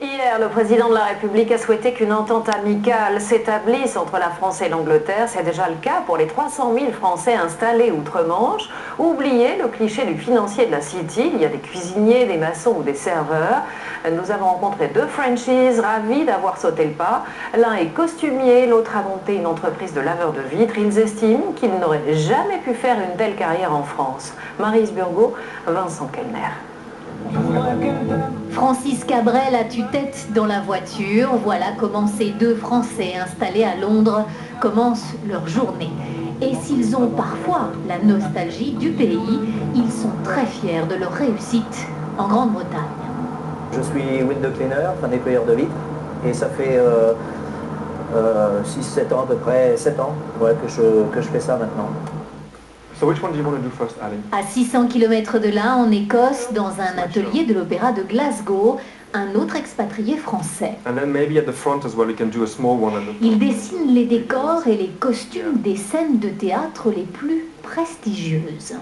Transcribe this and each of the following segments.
Hier, le président de la République a souhaité qu'une entente amicale s'établisse entre la France et l'Angleterre. C'est déjà le cas pour les 300 000 Français installés outre-Manche. Oubliez le cliché du financier de la City. Il y a des cuisiniers, des maçons ou des serveurs. Nous avons rencontré deux Frenchies ravis d'avoir sauté le pas. L'un est costumier, l'autre a monté une entreprise de laveur de vitres. Ils estiment qu'ils n'auraient jamais pu faire une telle carrière en France. Maryse Burgot, Vincent Kellner. Francis Cabrel a tue-tête dans la voiture. Voilà comment ces deux Français installés à Londres commencent leur journée. Et s'ils ont parfois la nostalgie du pays, ils sont très fiers de leur réussite en Grande-Bretagne. Je suis window cleaner, enfin nettoyeur de vitres, et ça fait 6-7 ans à peu près, 7 ans ouais, que je fais ça maintenant. So which one do you want to do first, Ali? À 600 km de là, en Écosse, dans un atelier de l'opéra de Glasgow, un autre expatrié français. And then maybe at the front as well, you can do a small one. Il dessine les décors et les costumes des scènes de théâtre les plus prestigieuses.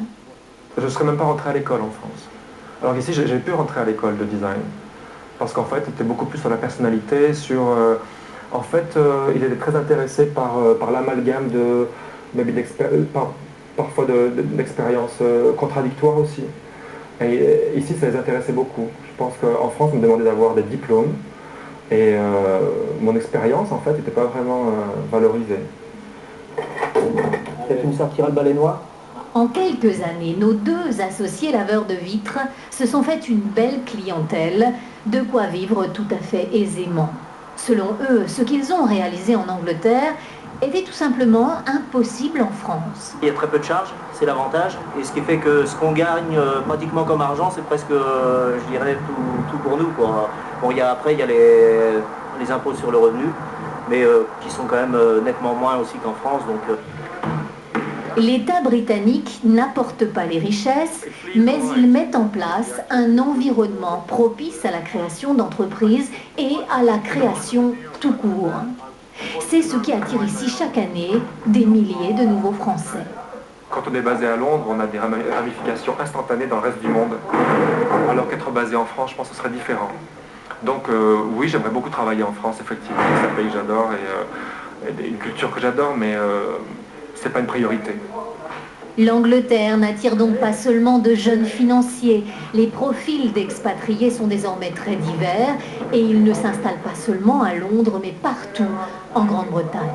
Je ne serais même pas rentré à l'école en France. Alors ici, j'ai pu rentrer à l'école de design. Parce qu'en fait, il était beaucoup plus sur la personnalité, sur... en fait, il était très intéressé par l'amalgame de... parfois d'expériences contradictoires aussi. Et ici, ça les intéressait beaucoup. Je pense qu'en France, on me demandait d'avoir des diplômes. Et mon expérience, en fait, n'était pas vraiment valorisée. Et tu me sortiras le balai noir? En quelques années, nos deux associés laveurs de vitres se sont fait une belle clientèle, de quoi vivre tout à fait aisément. Selon eux, ce qu'ils ont réalisé en Angleterre était tout simplement impossible en France. Il y a très peu de charges, c'est l'avantage, et ce qui fait que ce qu'on gagne pratiquement comme argent, c'est presque, je dirais, tout pour nous, quoi. Bon, après, il y a les impôts sur le revenu, mais qui sont quand même nettement moins aussi qu'en France, donc... L'État britannique n'apporte pas les richesses, mais il met en place un environnement propice à la création d'entreprises et à la création tout court. C'est ce qui attire ici chaque année des milliers de nouveaux Français. Quand on est basé à Londres, on a des ramifications instantanées dans le reste du monde. Alors qu'être basé en France, je pense que ce serait différent. Donc oui, j'aimerais beaucoup travailler en France, effectivement. C'est un pays que j'adore et une culture que j'adore, mais c'est pas une priorité. L'Angleterre n'attire donc pas seulement de jeunes financiers. Les profils d'expatriés sont désormais très divers et ils ne s'installent pas seulement à Londres, mais partout en Grande-Bretagne.